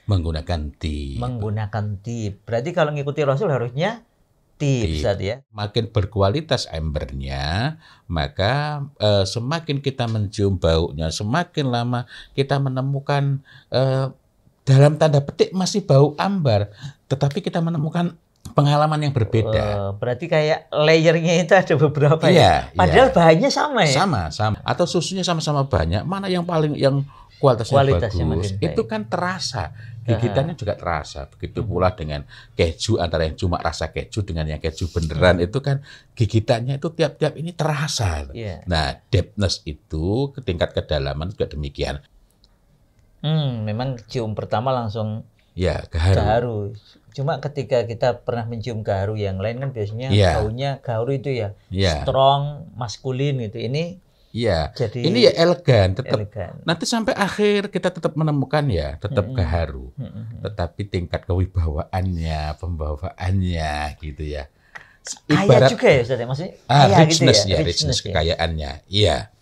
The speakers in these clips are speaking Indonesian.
Menggunakan tip. Menggunakan tip. Berarti kalau ngikuti Rasul harusnya tip, Ustaz ya. Makin berkualitas embernya, maka semakin kita mencium baunya, semakin lama kita menemukan dalam tanda petik masih bau ambar, tetapi kita menemukan pengalaman yang berbeda. Berarti kayak layernya itu ada beberapa ya. Padahal bahannya sama ya. Sama. Atau susunya sama-sama banyak. Mana yang kualitasnya bagus, itu kan terasa. Gigitannya juga terasa. Begitu pula dengan keju, antara yang cuma rasa keju dengan yang keju beneran, itu kan gigitannya itu tiap-tiap ini terasa. Nah, depthness itu, tingkat kedalaman juga demikian. Memang cium pertama langsung gaharu. Cuma ketika kita pernah mencium gaharu yang lain kan biasanya baunya gaharu itu strong, maskulin gitu. Ini jadi ini elegan, tetap elegan. Nanti sampai akhir kita tetap menemukan tetap gaharu. Tetapi tingkat kewibawaannya, pembawaannya gitu ya. Kaya juga ya Ustaz, maksudnya richness gitu ya. Richness kekayaannya. Iya.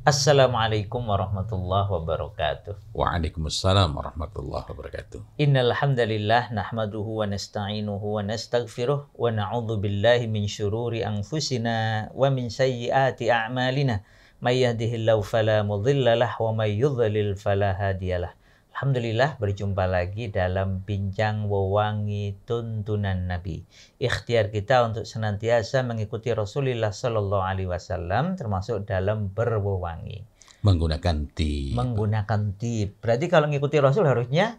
Assalamualaikum warahmatullahi wabarakatuh. Waalaikumsalam warahmatullahi wabarakatuh. Innal hamdalillah nahmaduhu wa nasta'inuhu wa nastaghfiruh wa na'udzu billahi min syururi anfusina wa min sayyiati a'malina. May yahdihillahu fala mudhillalah wa may yudhlil fala hadiyalah. Alhamdulillah berjumpa lagi dalam Bincang Wewangi Tuntunan Nabi. Ikhtiar kita untuk senantiasa mengikuti Rasulullah Sallallahu Alaihi Wasallam termasuk dalam berwewangi. Menggunakan tip. Menggunakan tip. Berarti kalau ngikuti Rasul harusnya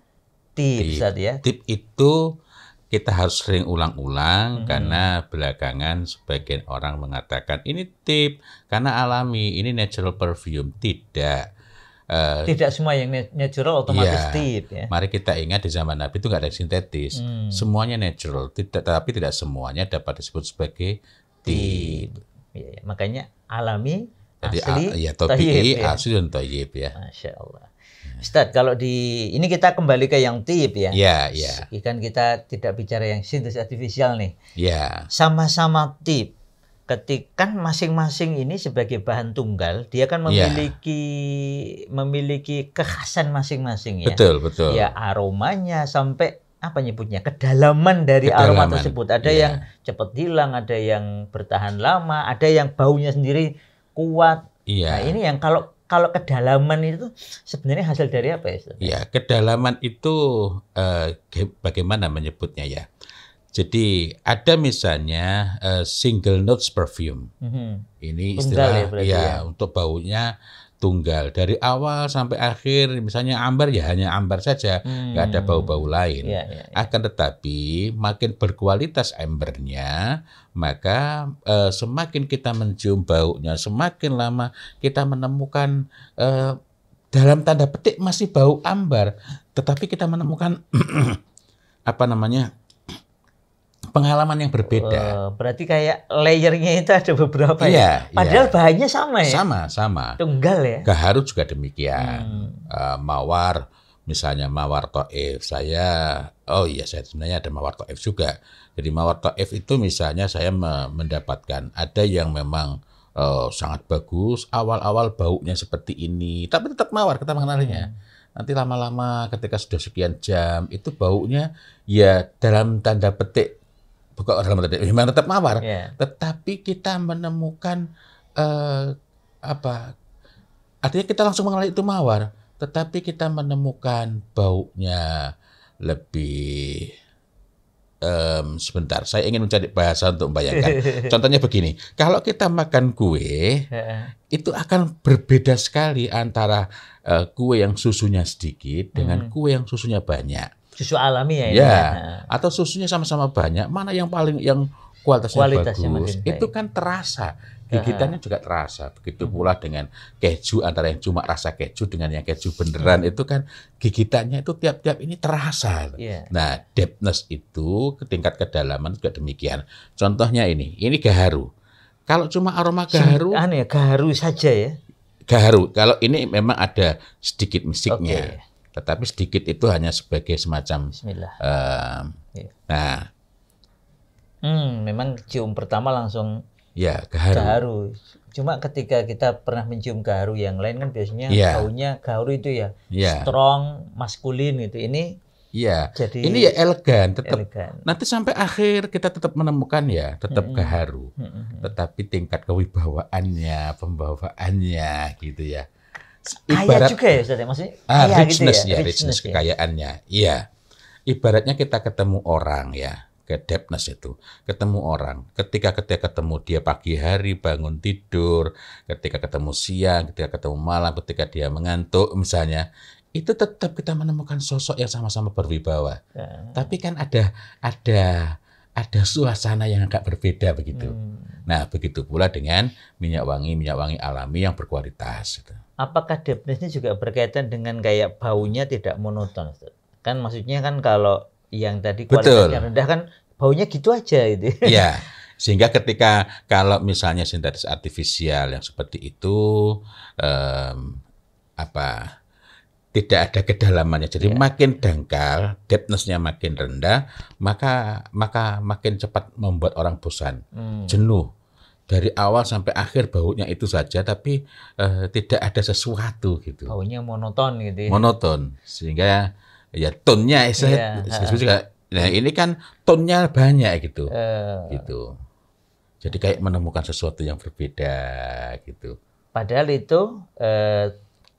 tip, Ustaz ya. Tip itu kita harus sering ulang-ulang karena belakangan sebagian orang mengatakan ini tip karena alami, ini natural perfume. Tidak semua yang natural otomatis tip ya. Mari kita ingat di zaman Nabi itu nggak ada yang sintetis. Semuanya natural, tapi tidak semuanya dapat disebut sebagai tip. Makanya alami, jadi, asli, tabi'i, asli dan thayyib ya. Masya Allah. Ustaz, kalau ini kita kembali ke yang tip ya. Iya. Kan kita tidak bicara yang sintesis artifisial nih. Iya. Sama-sama tip. Ketika masing-masing ini sebagai bahan tunggal, dia kan memiliki kekhasan masing-masing ya. Betul. Ya aromanya sampai apa nyebutnya, kedalaman dari aroma tersebut. Ada yang cepat hilang, ada yang bertahan lama, ada yang baunya sendiri kuat. Nah ini yang kalau kedalaman itu sebenarnya hasil dari apa ya? Ya, kedalaman itu bagaimana menyebutnya ya? Jadi ada misalnya single notes perfume. Ini istilah untuk baunya tunggal dari awal sampai akhir. Misalnya ambar hanya ambar saja, nggak ada bau-bau lain. Akan tetapi makin berkualitas embernya, maka semakin kita mencium baunya, semakin lama kita menemukan dalam tanda petik masih bau ambar, tetapi kita menemukan pengalaman yang berbeda. Berarti kayak layernya itu ada beberapa ya. Padahal bahannya sama ya. Sama. Tunggal ya. Gaharu juga demikian. Mawar, misalnya mawar Thaif. Saya sebenarnya ada mawar Thaif juga. Jadi mawar Thaif itu misalnya saya mendapatkan ada yang memang sangat bagus. Awal-awal baunya seperti ini, tapi tetap mawar kita mengenalinya. Nanti lama-lama ketika sudah sekian jam itu baunya dalam tanda petik memang tetap mawar, tetapi kita menemukan artinya kita langsung mengenali itu mawar, tetapi kita menemukan baunya lebih sebentar, saya ingin mencari bahasa untuk membayangkan. Contohnya begini, kalau kita makan kue, itu akan berbeda sekali antara kue yang susunya sedikit dengan kue yang susunya banyak. Susu alami ya. Atau susunya sama-sama banyak, mana yang kualitasnya bagus, itu kan terasa. Gigitannya juga terasa. Begitu pula dengan keju, antara yang cuma rasa keju dengan yang keju beneran, itu kan gigitannya itu tiap-tiap ini terasa. Nah, depthness itu, tingkat kedalaman juga demikian. Contohnya ini gaharu. Kalau cuma aroma gaharu, gaharu saja ya. Gaharu. Kalau ini memang ada sedikit misiknya. Tetapi sedikit itu hanya sebagai semacam memang cium pertama langsung Ya, gaharu. Gaharu. Cuma ketika kita pernah mencium gaharu yang lain kan biasanya baunya gaharu itu ya strong, maskulin gitu. Ini jadi ini ya elegan, tetap nanti sampai akhir kita tetap menemukan ya tetap gaharu. Tetapi tingkat kewibawaannya, pembawaannya gitu ya. Kaya juga ya Ustaz, maksudnya richness gitu ya. Richness kekayaannya. Iya. Ibaratnya kita ketemu orang ya. Ke depthness itu ketemu orang ketika ketemu dia pagi hari bangun tidur, ketika ketemu siang, ketika ketemu malam, ketika dia mengantuk misalnya, itu tetap kita menemukan sosok yang sama-sama berwibawa. Tapi kan ada suasana yang agak berbeda begitu. Nah, begitu pula dengan minyak wangi alami yang berkualitas gitu. Apakah depthness-nya juga berkaitan dengan kayak baunya tidak monoton? Kan maksudnya kan kalau yang tadi kualitasnya rendah kan baunya gitu aja gitu. Iya, sehingga kalau misalnya sintetis artifisial yang seperti itu tidak ada kedalamannya, jadi makin dangkal, depthness-nya makin rendah, maka makin cepat membuat orang bosan, jenuh. Dari awal sampai akhir baunya itu saja, tapi tidak ada sesuatu gitu. Baunya monoton gitu. Monoton, sehingga ya tone-nya juga. Nah, ini kan tone-nya banyak gitu. Gitu. Jadi kayak menemukan sesuatu yang berbeda gitu. Padahal itu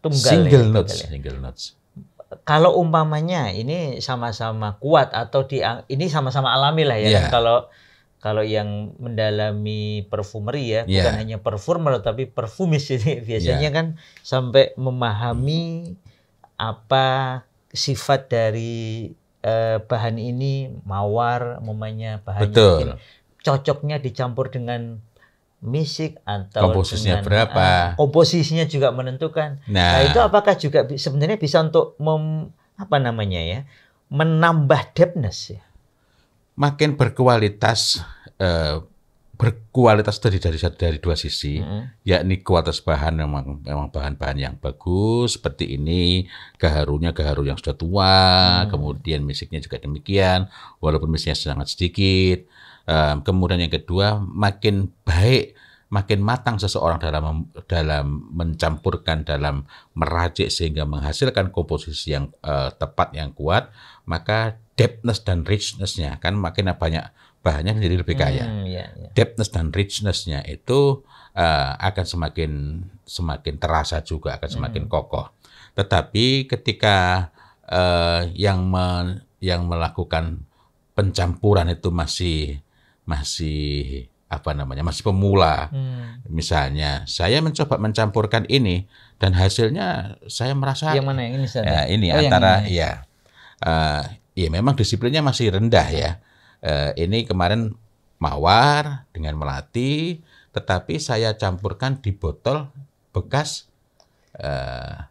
tunggal single notes. Kalau umpamanya ini sama-sama kuat atau ini sama-sama alami lah ya. Kalau yang mendalami perfumeri ya, bukan hanya performer tapi perfumis ini biasanya kan sampai memahami apa sifat dari bahan ini, mawar umpamanya bahannya ini cocoknya dicampur dengan misik atau komposisinya berapa, komposisinya juga menentukan. Nah itu apakah juga sebenarnya bisa untuk menambah depthness ya? Makin berkualitas dari dua sisi, yakni kualitas bahan memang bahan-bahan yang bagus seperti ini, gaharu yang sudah tua, kemudian misiknya juga demikian, walaupun misiknya sangat sedikit. Kemudian yang kedua, makin baik, makin matang seseorang dalam mencampurkan, dalam meracik sehingga menghasilkan komposisi yang tepat, yang kuat, maka depthness dan richness-nya kan makin banyak bahannya menjadi lebih kaya. Depthness dan richness-nya itu akan semakin terasa juga, akan semakin kokoh. Tetapi ketika yang melakukan pencampuran itu masih pemula. Misalnya saya mencoba mencampurkan ini dan hasilnya saya merasa yang mana yang ini? Ini antara memang disiplinnya masih rendah ya. Ini kemarin mawar dengan melati, tetapi saya campurkan di botol bekas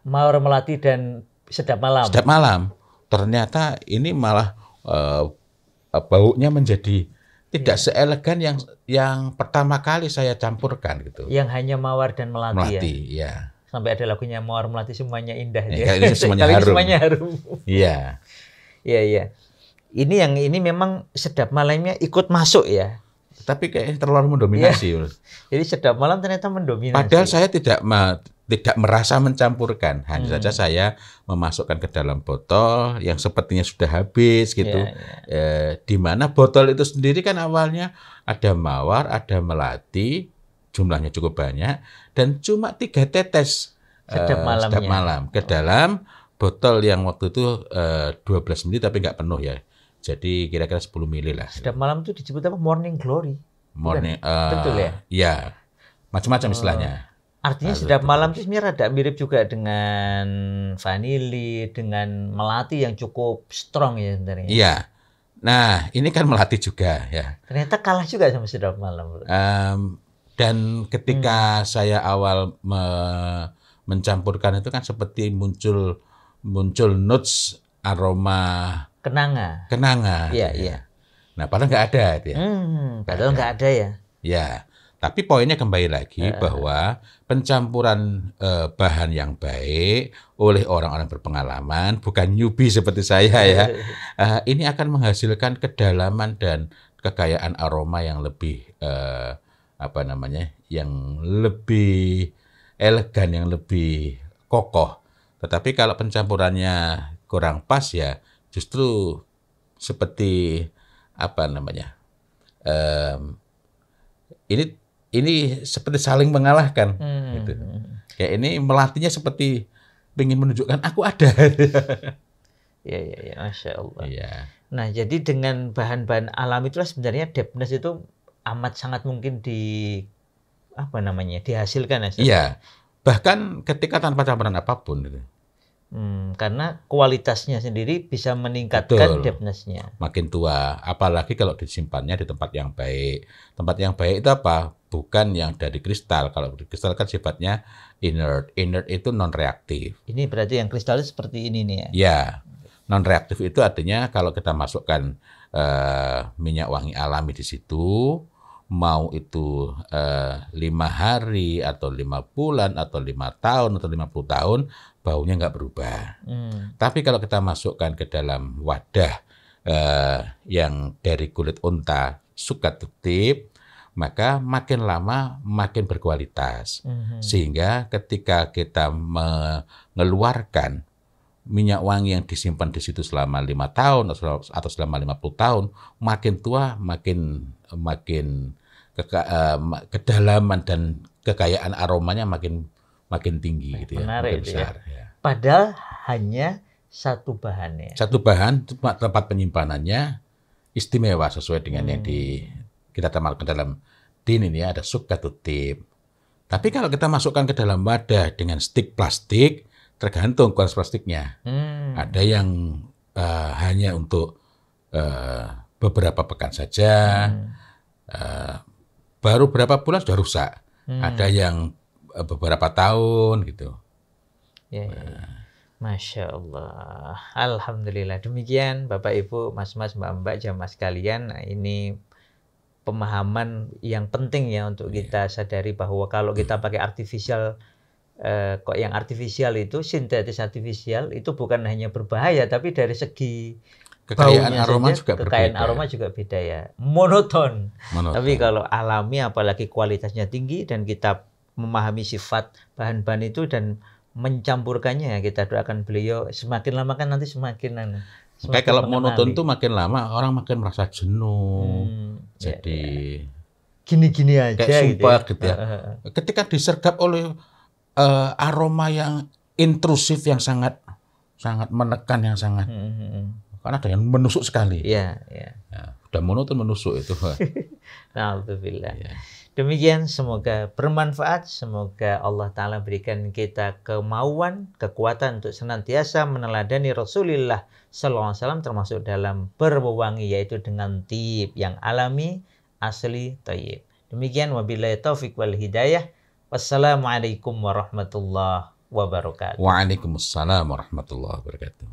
mawar melati dan sedap malam. Sedap malam. Ternyata ini malah baunya menjadi tidak seelegan yang pertama kali saya campurkan gitu. Yang hanya mawar dan melati ya. Sampai ada lagunya mawar melati semuanya indah. Ini semuanya harum. Iya. Iya. Ini memang sedap malamnya ikut masuk ya. Tapi kayak terlalu mendominasi. Ya. Jadi sedap malam ternyata mendominasi. Padahal saya tidak merasa mencampurkan, hanya saja saya memasukkan ke dalam botol yang sepertinya sudah habis gitu. Di mana botol itu sendiri kan awalnya ada mawar, ada melati, jumlahnya cukup banyak, dan cuma 3 tetes sedap malam ke dalam botol yang waktu itu 12 ml tapi nggak penuh ya. Jadi kira-kira 10 ml lah. Sedap malam itu disebut apa? Morning glory. Betul ya? Ya, macam-macam istilahnya. Artinya sedap malam itu sebenarnya rada mirip juga dengan vanili, dengan melati yang cukup strong ya sebenarnya. Iya. Nah, ini kan melati juga ya. Ternyata kalah juga sama sedap malam. Dan ketika saya awal mencampurkan itu kan seperti muncul notes aroma kenanga. Iya. Nah, padahal nggak ada dia. Padahal nggak ada ya. Ya. Tapi poinnya kembali lagi bahwa pencampuran bahan yang baik oleh orang-orang berpengalaman, bukan newbie seperti saya ya, ini akan menghasilkan kedalaman dan kekayaan aroma yang lebih yang lebih elegan, yang lebih kokoh. Tetapi kalau pencampurannya kurang pas ya justru seperti ini seperti saling mengalahkan. Gitu. Kayak ini melatihnya seperti ingin menunjukkan aku ada. Ya, Masya Allah. Ya. Nah, jadi dengan bahan-bahan alam itulah sebenarnya depthness itu amat sangat mungkin dihasilkan ya. Iya. Bahkan ketika tanpa campuran apapun gitu. Karena kualitasnya sendiri bisa meningkatkan depthness-nya. Makin tua, apalagi kalau disimpannya di tempat yang baik. Tempat yang baik itu apa? Bukan yang dari kristal. Kalau di kristal kan sifatnya inert. Inert itu non-reaktif. Ini berarti yang kristal seperti ini nih ya? Ya, non-reaktif itu artinya kalau kita masukkan minyak wangi alami di situ, mau itu 5 hari atau 5 bulan atau 5 tahun atau 50 tahun, baunya nggak berubah. Tapi kalau kita masukkan ke dalam wadah yang dari kulit unta Sukatutib, maka makin lama makin berkualitas. Sehingga ketika kita mengeluarkan minyak wangi yang disimpan di situ selama 5 tahun atau selama 50 tahun, makin tua makin kedalaman dan kekayaan aromanya makin tinggi gitu ya. Menarik makin besar. Ya. Padahal hanya satu bahan ya. Satu bahan, tempat penyimpanannya istimewa sesuai dengan yang kita tamarkan dalam din ini ada Sukatutib. Tapi kalau kita masukkan ke dalam wadah dengan stik plastik, tergantung kualitas plastiknya. Ada yang hanya untuk beberapa pekan saja, baru berapa bulan sudah rusak. Ada yang beberapa tahun gitu. Ya. Masya Allah. Alhamdulillah. Demikian Bapak Ibu, Mas-mas, Mbak-mbak, jamaah sekalian. Nah, ini pemahaman yang penting ya untuk kita sadari bahwa kalau kita pakai artificial, kok yang artificial itu, sintetis artificial itu bukan hanya berbahaya, tapi dari segi kekayaan aroma saja, juga kekayaan berbeda. aroma juga beda ya. Monoton. Tapi kalau alami apalagi kualitasnya tinggi dan kita memahami sifat bahan-bahan itu dan mencampurkannya, ya kita doakan beliau semakin lama kan nanti semakin kayak kalau monoton itu makin lama orang makin merasa jenuh. Jadi gini-gini aja kayak sumpah gitu ya. Ketika disergap oleh aroma yang intrusif yang sangat menekan, yang sangat karena ada yang menusuk sekali. Iya. Ya, udah monoton menusuk itu. Alhamdulillah. Ya. Demikian, semoga bermanfaat, semoga Allah Ta'ala berikan kita kemauan, kekuatan untuk senantiasa meneladani Rasulullah SAW termasuk dalam berwewangi, yaitu dengan tib yang alami, asli, thayyib. Demikian, wabillahi taufiq wal hidayah. Wassalamualaikum warahmatullahi wabarakatuh. Waalaikumsalam warahmatullahi wabarakatuh.